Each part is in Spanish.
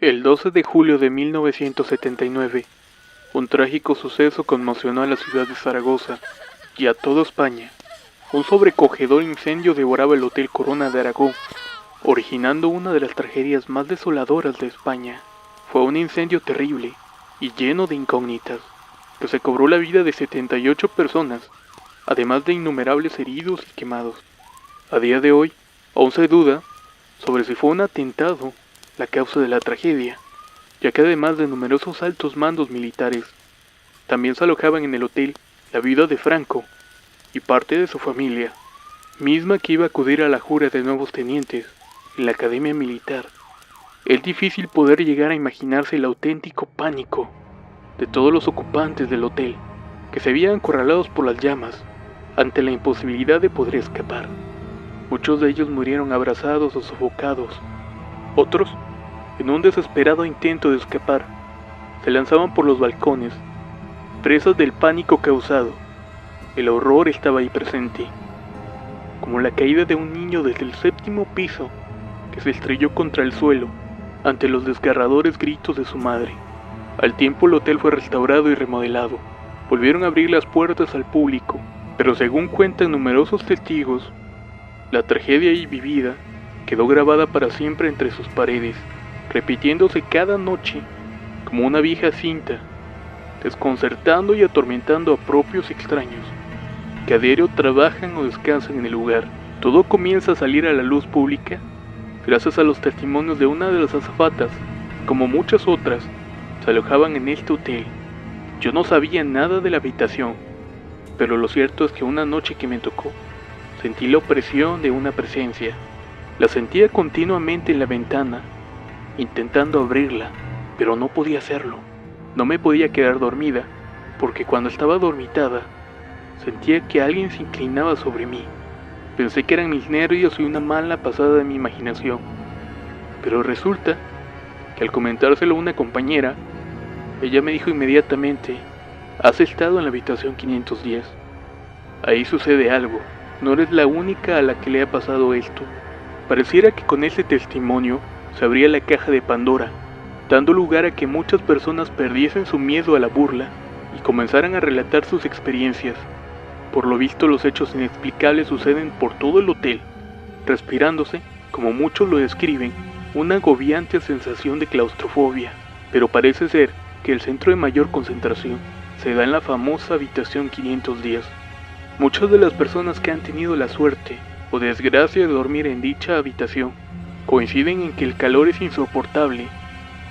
El 12 de julio de 1979, un trágico suceso conmocionó a la ciudad de Zaragoza y a toda España. Un sobrecogedor incendio devoraba el Hotel Corona de Aragón, originando una de las tragedias más desoladoras de España. Fue un incendio terrible y lleno de incógnitas, que se cobró la vida de 78 personas, además de innumerables heridos y quemados. A día de hoy, aún se duda sobre si fue un atentado la causa de la tragedia, ya que además de numerosos altos mandos militares, también se alojaban en el hotel la viuda de Franco y parte de su familia, misma que iba a acudir a la jura de nuevos tenientes en la Academia Militar. Es difícil poder llegar a imaginarse el auténtico pánico de todos los ocupantes del hotel, que se veían acorralados por las llamas ante la imposibilidad de poder escapar. Muchos de ellos murieron abrazados o sofocados. Otros, en un desesperado intento de escapar, se lanzaban por los balcones, presas del pánico causado. El horror estaba ahí presente, como la caída de un niño desde el 7º piso que se estrelló contra el suelo ante los desgarradores gritos de su madre. Al tiempo el hotel fue restaurado y remodelado. Volvieron a abrir las puertas al público, pero según cuentan numerosos testigos, la tragedia ahí vivida quedó grabada para siempre entre sus paredes, repitiéndose cada noche como una vieja cinta, desconcertando y atormentando a propios extraños que a diario trabajan o descansan en el lugar. Todo comienza a salir a la luz pública gracias a los testimonios de una de las azafatas, como muchas otras, se alojaban en este hotel. Yo no sabía nada de la habitación, pero lo cierto es que una noche que me tocó, sentí la opresión de una presencia. La sentía continuamente en la ventana, intentando abrirla, pero no podía hacerlo. No me podía quedar dormida, porque cuando estaba dormitada, sentía que alguien se inclinaba sobre mí. Pensé que eran mis nervios y una mala pasada de mi imaginación, pero resulta que al comentárselo a una compañera, ella me dijo inmediatamente: has estado en la habitación 510. Ahí sucede algo, no eres la única a la que le ha pasado esto. Pareciera que con ese testimonio se abría la caja de Pandora, dando lugar a que muchas personas perdiesen su miedo a la burla y comenzaran a relatar sus experiencias. Por lo visto, los hechos inexplicables suceden por todo el hotel, respirándose, como muchos lo describen, una agobiante sensación de claustrofobia. Pero parece ser que el centro de mayor concentración se da en la famosa habitación 510. Muchas de las personas que han tenido la suerte o desgracia de dormir en dicha habitación coinciden en que el calor es insoportable,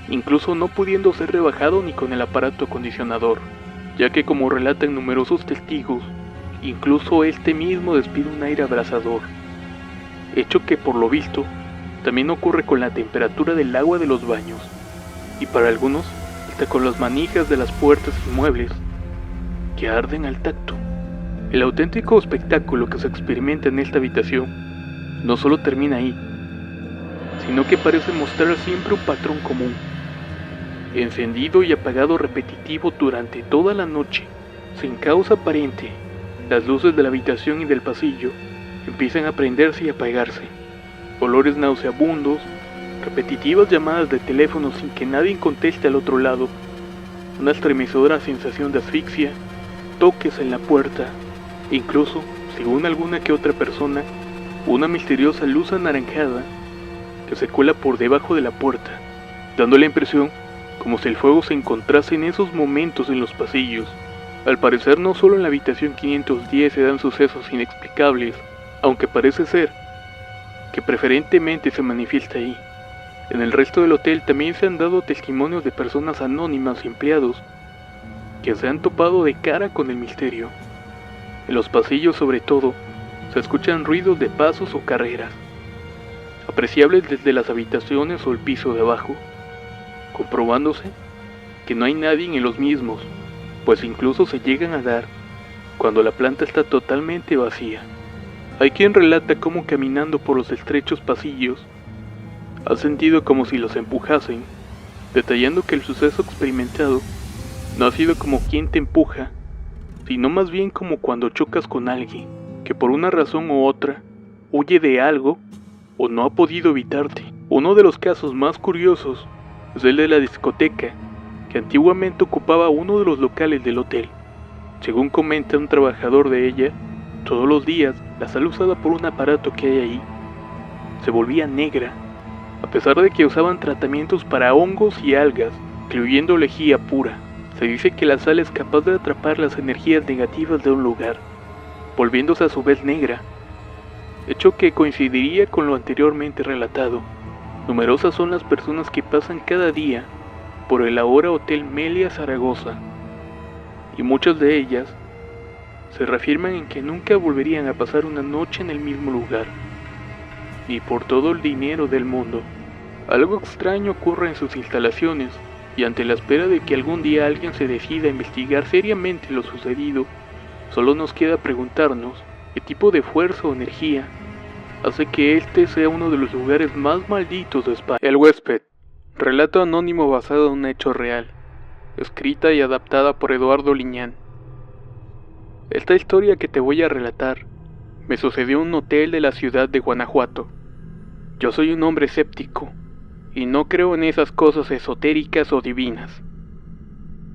incluso no pudiendo ser rebajado ni con el aparato acondicionador, ya que, como relatan numerosos testigos, incluso este mismo despide un aire abrasador, hecho que por lo visto también ocurre con la temperatura del agua de los baños, y para algunos hasta con las manijas de las puertas y muebles que arden al tacto. El auténtico espectáculo que se experimenta en esta habitación no solo termina ahí, sino que parece mostrar siempre un patrón común, encendido y apagado repetitivo durante toda la noche, sin causa aparente. Las luces de la habitación y del pasillo empiezan a prenderse y apagarse. Olores nauseabundos, repetitivas llamadas de teléfono sin que nadie conteste al otro lado, una estremecedora sensación de asfixia, toques en la puerta, e incluso, según alguna que otra persona, una misteriosa luz anaranjada que se cuela por debajo de la puerta, dando la impresión como si el fuego se encontrase en esos momentos en los pasillos. Al parecer, no solo en la habitación 510 se dan sucesos inexplicables, aunque parece ser que preferentemente se manifiesta ahí. En el resto del hotel también se han dado testimonios de personas anónimas y empleados que se han topado de cara con el misterio. En los pasillos, sobre todo, se escuchan ruidos de pasos o carreras, apreciables desde las habitaciones o el piso de abajo, comprobándose que no hay nadie en los mismos, pues incluso se llegan a dar cuando la planta está totalmente vacía. Hay quien relata cómo caminando por los estrechos pasillos ha sentido como si los empujasen, detallando que el suceso experimentado no ha sido como quien te empuja, sino más bien como cuando chocas con alguien que por una razón u otra huye de algo o no ha podido evitarte. Uno de los casos más curiosos Es el de la discoteca, que antiguamente ocupaba uno de los locales del hotel. Según comenta un trabajador de ella, todos los días la sala usada por un aparato que hay ahí se volvía negra, a pesar de que usaban tratamientos para hongos y algas, incluyendo lejía pura. Se dice que la sal es capaz de atrapar las energías negativas de un lugar, volviéndose a su vez negra, hecho que coincidiría con lo anteriormente relatado. Numerosas son las personas que pasan cada día por el ahora Hotel Meliá Zaragoza, y muchas de ellas se reafirman en que nunca volverían a pasar una noche en el mismo lugar, ni por todo el dinero del mundo. Algo extraño ocurre en sus instalaciones, y ante la espera de que algún día alguien se decida a investigar seriamente lo sucedido, solo nos queda preguntarnos qué tipo de fuerza o energía hace que este sea uno de los lugares más malditos de España. El huésped, relato anónimo basado en un hecho real, escrita y adaptada por Eduardo Liñán. Esta historia que te voy a relatar me sucedió en un hotel de la ciudad de Guanajuato. Yo soy un hombre escéptico y no creo en esas cosas esotéricas o divinas.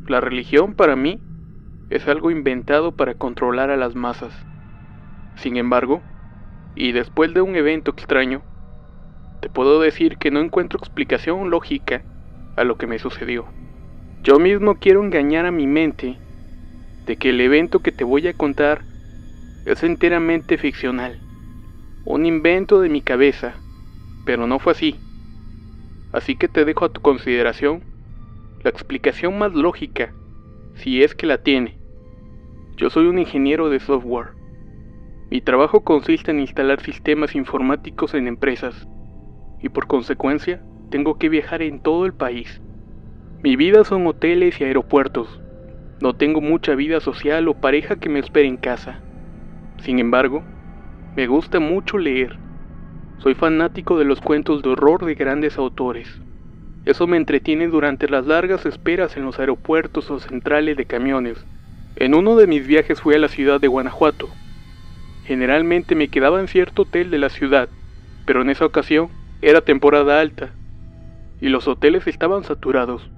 La religión para mí es algo inventado para controlar a las masas. Sin embargo, y después de un evento extraño, te puedo decir que no encuentro explicación lógica a lo que me sucedió. Yo mismo quiero engañar a mi mente de que el evento que te voy a contar es enteramente ficcional, un invento de mi cabeza, pero no fue así. Así que te dejo a tu consideración la explicación más lógica, si es que la tiene. Yo soy un ingeniero de software. Mi trabajo consiste en instalar sistemas informáticos en empresas, y por consecuencia tengo que viajar en todo el país. Mi vida son hoteles y aeropuertos. No tengo mucha vida social o pareja que me espere en casa. Sin embargo, me gusta mucho leer. Soy fanático de los cuentos de horror de grandes autores. Eso me entretiene durante las largas esperas en los aeropuertos o centrales de camiones. En uno de mis viajes fui a la ciudad de Guanajuato. Generalmente me quedaba en cierto hotel de la ciudad, pero en esa ocasión era temporada alta y los hoteles estaban saturados.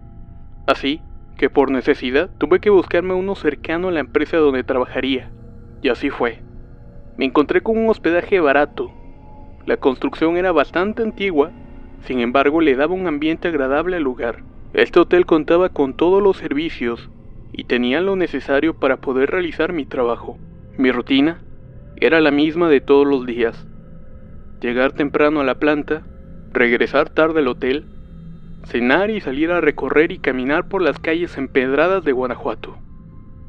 Así que por necesidad tuve que buscarme uno cercano a la empresa donde trabajaría, y así fue. Me encontré con un hospedaje barato. La construcción era bastante antigua, sin embargo le daba un ambiente agradable al lugar. Este hotel contaba con todos los servicios y tenía lo necesario para poder realizar mi trabajo. Mi rutina era la misma de todos los días: llegar temprano a la planta, regresar tarde al hotel, cenar y salir a recorrer y caminar por las calles empedradas de Guanajuato.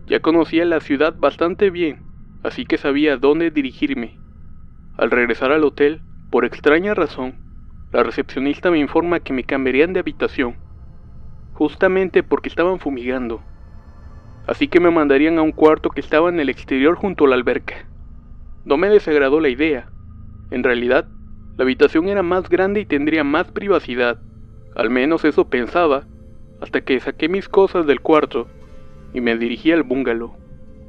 Ya conocía la ciudad bastante bien, así que sabía dónde dirigirme. Al regresar al hotel, por extraña razón, la recepcionista me informa que me cambiarían de habitación, justamente porque estaban fumigando. Así que me mandarían a un cuarto que estaba en el exterior junto a la alberca. No me desagradó la idea. En realidad, la habitación era más grande y tendría más privacidad. Al menos eso pensaba, hasta que saqué mis cosas del cuarto y me dirigí al bungalow.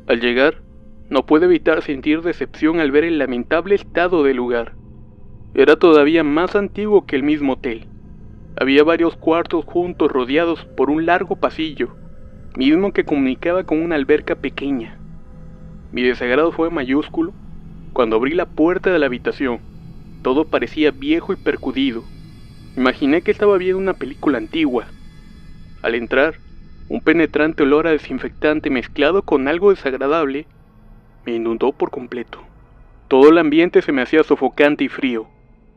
Al llegar, no pude evitar sentir decepción al ver el lamentable estado del lugar. Era todavía más antiguo que el mismo hotel. Había varios cuartos juntos rodeados por un largo pasillo, mismo que comunicaba con una alberca pequeña. Mi desagrado fue mayúsculo cuando abrí la puerta de la habitación. Todo parecía viejo y percudido. Imaginé que estaba viendo una película antigua. Al entrar, un penetrante olor a desinfectante mezclado con algo desagradable me inundó por completo. Todo el ambiente se me hacía sofocante y frío.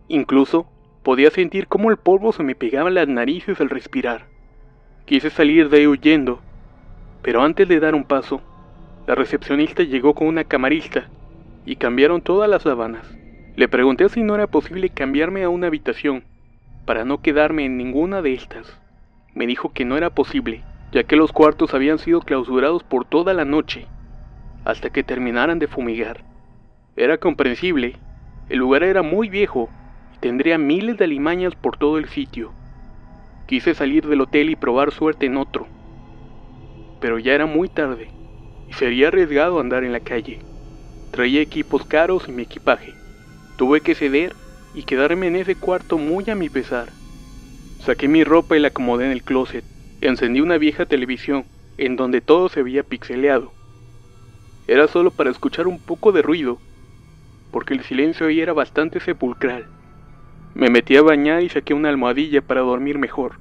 Incluso podía sentir cómo el polvo se me pegaba en las narices al respirar. Quise salir de ahí huyendo, pero antes de dar un paso, la recepcionista llegó con una camarista y cambiaron todas las sábanas. Le pregunté si no era posible cambiarme a una habitación para no quedarme en ninguna de estas. Me dijo que no era posible, ya que los cuartos habían sido clausurados por toda la noche, hasta que terminaran de fumigar. Era comprensible, el lugar era muy viejo y tendría miles de alimañas por todo el sitio. Quise salir del hotel y probar suerte en otro, pero ya era muy tarde y sería arriesgado andar en la calle. Traía equipos caros y mi equipaje. Tuve que ceder y quedarme en ese cuarto muy a mi pesar. Saqué mi ropa y la acomodé en el closet. Encendí una vieja televisión, en donde todo se veía pixeleado. Era solo para escuchar un poco de ruido, porque el silencio ahí era bastante sepulcral. Me metí a bañar y saqué una almohadilla para dormir mejor.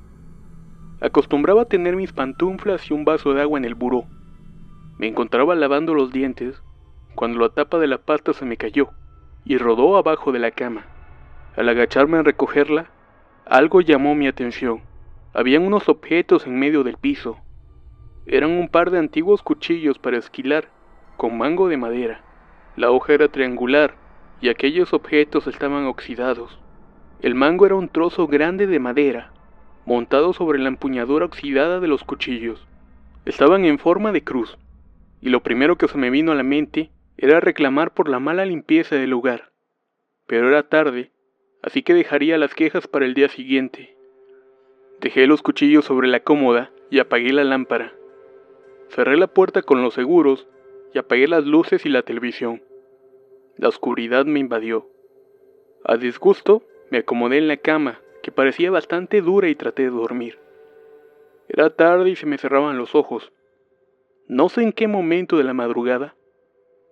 Acostumbraba a tener mis pantuflas y un vaso de agua en el buró. Me encontraba lavando los dientes, cuando la tapa de la pasta se me cayó, y rodó abajo de la cama. Al agacharme a recogerla, algo llamó mi atención. Habían unos objetos en medio del piso. Eran un par de antiguos cuchillos para esquilar, con mango de madera. La hoja era triangular, y aquellos objetos estaban oxidados. El mango era un trozo grande de madera, montado sobre la empuñadura oxidada de los cuchillos. Estaban en forma de cruz, y lo primero que se me vino a la mente era reclamar por la mala limpieza del lugar. Pero era tarde, así que dejaría las quejas para el día siguiente. Dejé los cuchillos sobre la cómoda y apagué la lámpara. Cerré la puerta con los seguros y apagué las luces y la televisión. La oscuridad me invadió. A disgusto, me acomodé en la cama, que parecía bastante dura, y traté de dormir. Era tarde y se me cerraban los ojos. No sé en qué momento de la madrugada,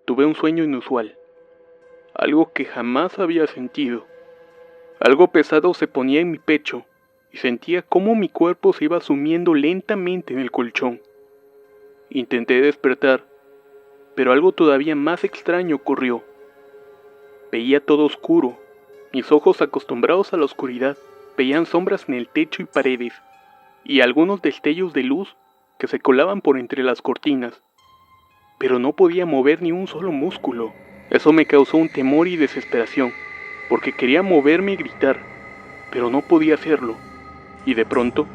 tuve un sueño inusual. Algo que jamás había sentido. Algo pesado se ponía en mi pecho y sentía cómo mi cuerpo se iba sumiendo lentamente en el colchón. Intenté despertar, pero algo todavía más extraño ocurrió. Veía todo oscuro. Mis ojos, acostumbrados a la oscuridad, veían sombras en el techo y paredes, y algunos destellos de luz que se colaban por entre las cortinas. Pero no podía mover ni un solo músculo. Eso me causó un temor y desesperación, porque quería moverme y gritar, pero no podía hacerlo. Y de pronto,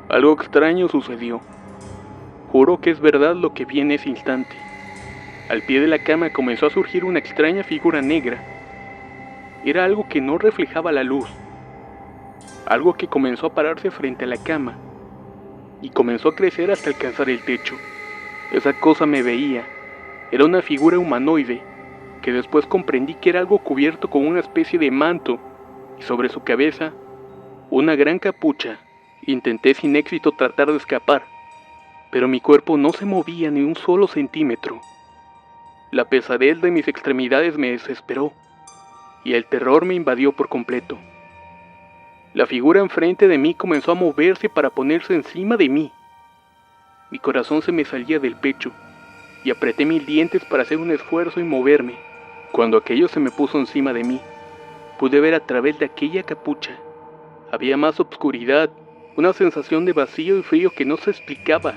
algo extraño sucedió. Juro que es verdad lo que vi en ese instante. Al pie de la cama comenzó a surgir una extraña figura negra. Era algo que no reflejaba la luz. Algo que comenzó a pararse frente a la cama y comenzó a crecer hasta alcanzar el techo. Esa cosa me veía. Era una figura humanoide, que después comprendí que era algo cubierto con una especie de manto, y sobre su cabeza, una gran capucha. Intenté sin éxito tratar de escapar, pero mi cuerpo no se movía ni un solo centímetro. La pesadez de mis extremidades me desesperó, y el terror me invadió por completo. La figura enfrente de mí comenzó a moverse para ponerse encima de mí. Mi corazón se me salía del pecho, y apreté mis dientes para hacer un esfuerzo y moverme. Cuando aquello se me puso encima de mí, pude ver a través de aquella capucha. Había más oscuridad, una sensación de vacío y frío que no se explicaba.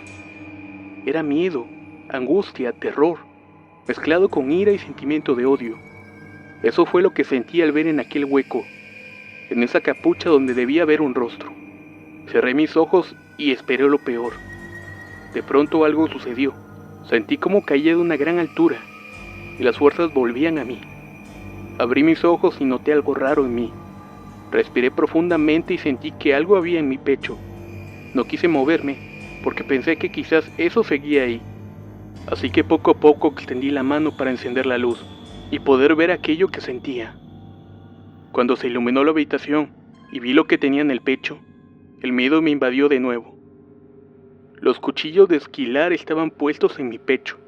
Era miedo, angustia, terror, mezclado con ira y sentimiento de odio. Eso fue lo que sentí al ver en aquel hueco, en esa capucha donde debía haber un rostro. Cerré mis ojos y esperé lo peor. De pronto algo sucedió. Sentí como caía de una gran altura, y las fuerzas volvían a mí. Abrí mis ojos y noté algo raro en mí. Respiré profundamente y sentí que algo había en mi pecho. No quise moverme, porque pensé que quizás eso seguía ahí. Así que poco a poco extendí la mano para encender la luz y poder ver aquello que sentía. Cuando se iluminó la habitación y vi lo que tenía en el pecho, el miedo me invadió de nuevo. Los cuchillos de esquilar estaban puestos en mi pecho,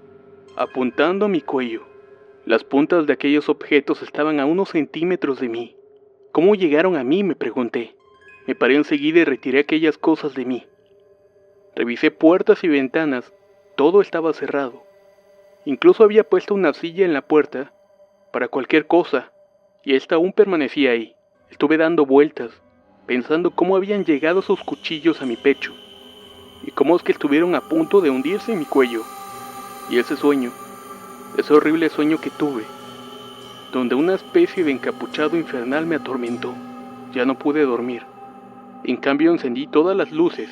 apuntando a mi cuello. Las puntas de aquellos objetos estaban a unos centímetros de mí. ¿Cómo llegaron a mí?, me pregunté. Me paré enseguida y retiré aquellas cosas de mí. Revisé puertas y ventanas, todo estaba cerrado. Incluso había puesto una silla en la puerta para cualquier cosa, y esta aún permanecía ahí. Estuve dando vueltas, pensando cómo habían llegado esos cuchillos a mi pecho, y cómo es que estuvieron a punto de hundirse en mi cuello. Y ese sueño, ese horrible sueño que tuve, donde una especie de encapuchado infernal me atormentó. Ya no pude dormir. En cambio encendí todas las luces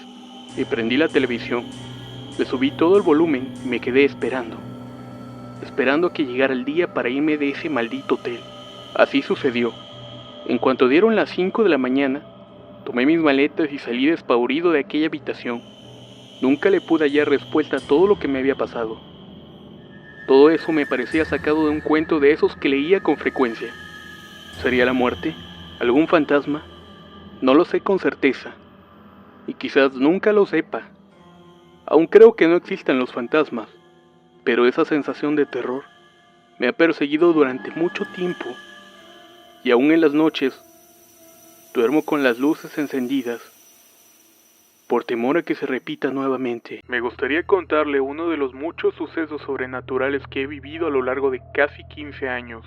y prendí la televisión. Le subí todo el volumen y me quedé esperando a que llegara el día para irme de ese maldito hotel. Así sucedió. En cuanto dieron las 5 de la mañana, tomé mis maletas y salí despavorido de aquella habitación. Nunca le pude hallar respuesta a todo lo que me había pasado. Todo eso me parecía sacado de un cuento de esos que leía con frecuencia. ¿Sería la muerte? ¿Algún fantasma? No lo sé con certeza, y quizás nunca lo sepa. Aún creo que no existen los fantasmas, pero esa sensación de terror me ha perseguido durante mucho tiempo, y aún en las noches duermo con las luces encendidas, por temor a que se repita nuevamente. Me gustaría contarle uno de los muchos sucesos sobrenaturales que he vivido a lo largo de casi 15 años.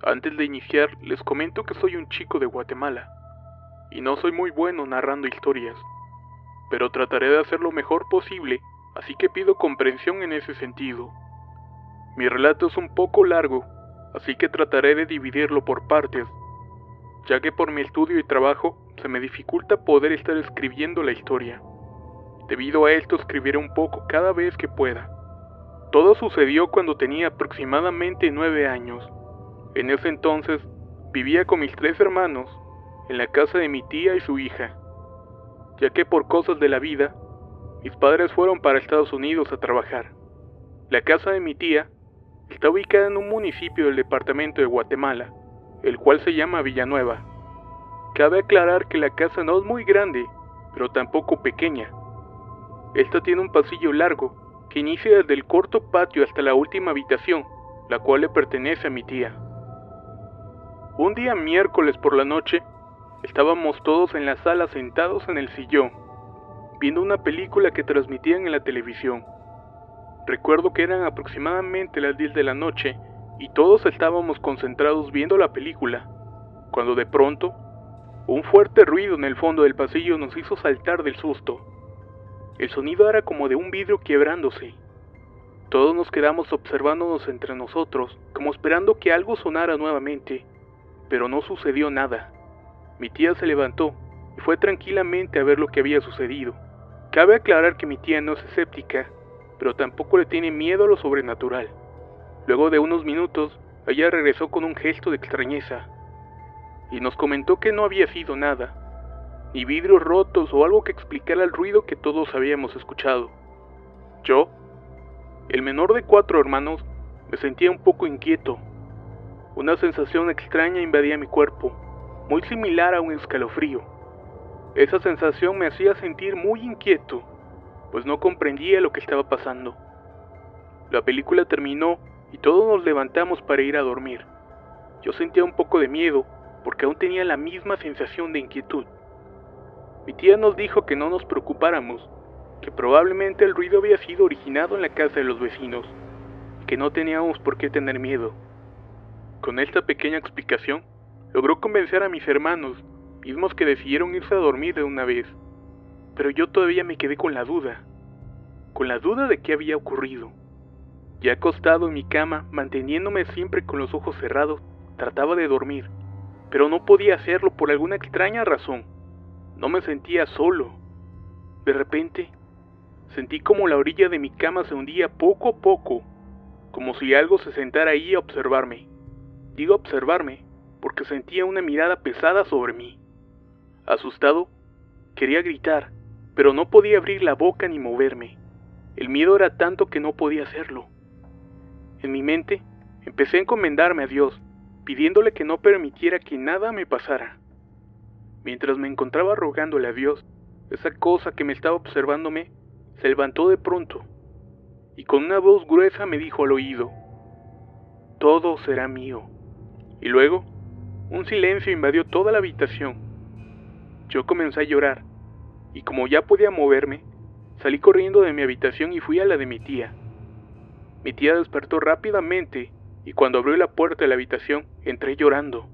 Antes de iniciar, les comento que soy un chico de Guatemala, y no soy muy bueno narrando historias, pero trataré de hacer lo mejor posible, así que pido comprensión en ese sentido. Mi relato es un poco largo, así que trataré de dividirlo por partes, ya que por mi estudio y trabajo se me dificulta poder estar escribiendo la historia. Debido a esto escribiré un poco cada vez que pueda. Todo sucedió cuando tenía aproximadamente 9 años. En ese entonces vivía con mis 3 hermanos en la casa de mi tía y su hija, ya que por cosas de la vida, mis padres fueron para Estados Unidos a trabajar. La casa de mi tía está ubicada en un municipio del departamento de Guatemala, el cual se llama Villanueva. Cabe aclarar que la casa no es muy grande, pero tampoco pequeña. Esta tiene un pasillo largo que inicia desde el corto patio hasta la última habitación, la cual le pertenece a mi tía. Un día miércoles por la noche, estábamos todos en la sala sentados en el sillón, viendo una película que transmitían en la televisión. Recuerdo que eran aproximadamente las 10 de la noche y todos estábamos concentrados viendo la película, cuando de pronto, un fuerte ruido en el fondo del pasillo nos hizo saltar del susto. El sonido era como de un vidrio quiebrándose. Todos nos quedamos observándonos entre nosotros, como esperando que algo sonara nuevamente, pero no sucedió nada. Mi tía se levantó y fue tranquilamente a ver lo que había sucedido. Cabe aclarar que mi tía no es escéptica, pero tampoco le tiene miedo a lo sobrenatural. Luego de unos minutos, ella regresó con un gesto de extrañeza y nos comentó que no había sido nada, ni vidrios rotos o algo que explicara el ruido que todos habíamos escuchado. Yo, el menor de 4 hermanos, me sentía un poco inquieto. Una sensación extraña invadía mi cuerpo, muy similar a un escalofrío. Esa sensación me hacía sentir muy inquieto, pues no comprendía lo que estaba pasando. La película terminó y todos nos levantamos para ir a dormir. Yo sentía un poco de miedo, porque aún tenía la misma sensación de inquietud. Mi tía nos dijo que no nos preocupáramos, que probablemente el ruido había sido originado en la casa de los vecinos, y que no teníamos por qué tener miedo. Con esta pequeña explicación, logró convencer a mis hermanos, mismos que decidieron irse a dormir de una vez. Pero yo todavía me quedé con la duda de qué había ocurrido. Ya acostado en mi cama, manteniéndome siempre con los ojos cerrados, trataba de dormir, pero no podía hacerlo por alguna extraña razón. No me sentía solo. De repente, sentí como la orilla de mi cama se hundía poco a poco, como si algo se sentara ahí a observarme. Digo observarme, porque sentía una mirada pesada sobre mí. Asustado, quería gritar, pero no podía abrir la boca ni moverme. El miedo era tanto que no podía hacerlo. En mi mente, empecé a encomendarme a Dios, pidiéndole que no permitiera que nada me pasara. Mientras me encontraba rogándole a Dios, esa cosa que me estaba observándome se levantó de pronto, y con una voz gruesa me dijo al oído: «Todo será mío». Y luego, un silencio invadió toda la habitación. Yo comencé a llorar, y como ya podía moverme, salí corriendo de mi habitación y fui a la de mi tía. Mi tía despertó rápidamente, y cuando abrió la puerta de la habitación, entré llorando.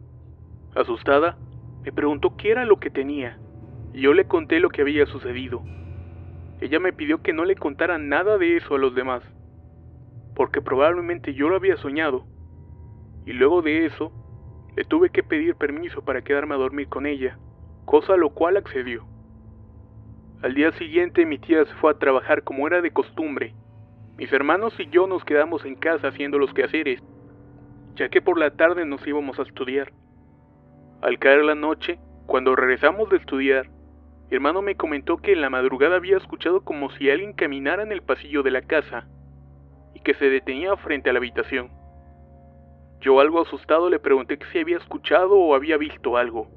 Asustada, me preguntó qué era lo que tenía, y yo le conté lo que había sucedido. Ella me pidió que no le contara nada de eso a los demás, porque probablemente yo lo había soñado, y luego de eso, le tuve que pedir permiso para quedarme a dormir con ella, cosa a lo cual accedió. Al día siguiente mi tía se fue a trabajar como era de costumbre. Mis hermanos y yo nos quedamos en casa haciendo los quehaceres, ya que por la tarde nos íbamos a estudiar. Al caer la noche, cuando regresamos de estudiar, mi hermano me comentó que en la madrugada había escuchado como si alguien caminara en el pasillo de la casa y que se detenía frente a la habitación. Yo, algo asustado, le pregunté que si había escuchado o había visto algo.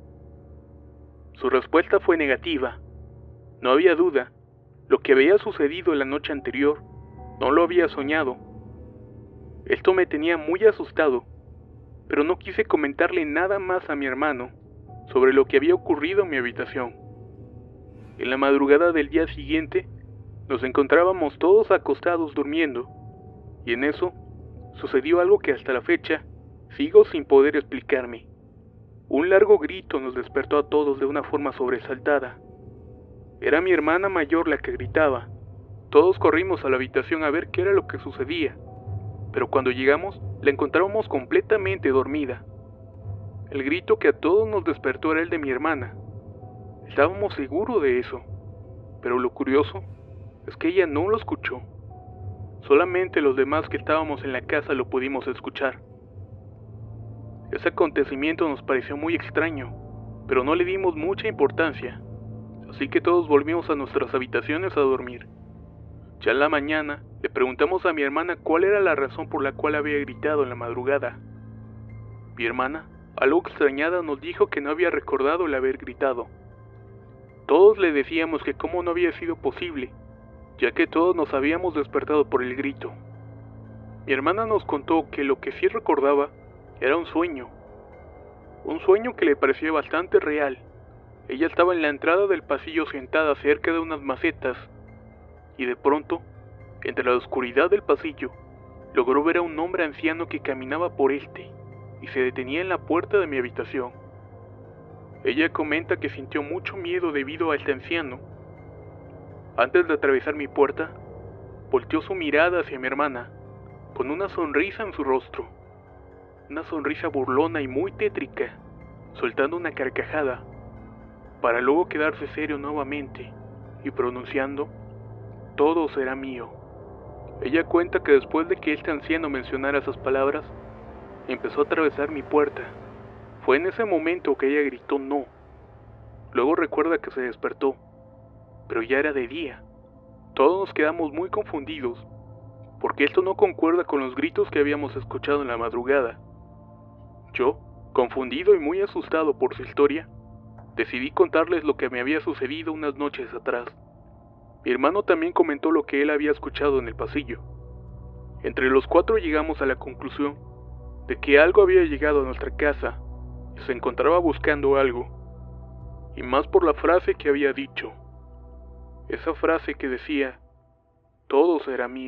Su respuesta fue negativa. No había duda, lo que había sucedido la noche anterior no lo había soñado. Esto me tenía muy asustado, pero no quise comentarle nada más a mi hermano sobre lo que había ocurrido en mi habitación. En la madrugada del día siguiente, nos encontrábamos todos acostados durmiendo, y en eso sucedió algo que hasta la fecha sigo sin poder explicarme. Un largo grito nos despertó a todos de una forma sobresaltada. Era mi hermana mayor la que gritaba. Todos corrimos a la habitación a ver qué era lo que sucedía, pero cuando llegamos la encontrábamos completamente dormida. El grito que a todos nos despertó era el de mi hermana. Estábamos seguros de eso, pero lo curioso es que ella no lo escuchó. Solamente los demás que estábamos en la casa lo pudimos escuchar. Ese acontecimiento nos pareció muy extraño, pero no le dimos mucha importancia, así que todos volvimos a nuestras habitaciones a dormir. Ya en la mañana le preguntamos a mi hermana cuál era la razón por la cual había gritado en la madrugada. Mi hermana, algo extrañada, nos dijo que no había recordado el haber gritado. Todos le decíamos que cómo no había sido posible, ya que todos nos habíamos despertado por el grito. Mi hermana nos contó que lo que sí recordaba era un sueño que le parecía bastante real. Ella estaba en la entrada del pasillo sentada cerca de unas macetas, y de pronto, entre la oscuridad del pasillo, logró ver a un hombre anciano que caminaba por este y se detenía en la puerta de mi habitación. Ella comenta que sintió mucho miedo debido a este anciano. Antes de atravesar mi puerta, volteó su mirada hacia mi hermana, con una sonrisa en su rostro, una sonrisa burlona y muy tétrica, soltando una carcajada, para luego quedarse serio nuevamente y pronunciando: todo será mío. Ella cuenta que después de que este anciano mencionara esas palabras, empezó a atravesar mi puerta. Fue en ese momento que ella gritó no. Luego recuerda que se despertó, pero ya era de día. Todos nos quedamos muy confundidos, porque esto no concuerda con los gritos que habíamos escuchado en la madrugada. Yo, confundido y muy asustado por su historia, decidí contarles lo que me había sucedido unas noches atrás. Mi hermano también comentó lo que él había escuchado en el pasillo. Entre los cuatro llegamos a la conclusión de que algo había llegado a nuestra casa y se encontraba buscando algo, y más por la frase que había dicho. Esa frase que decía: todo será mío.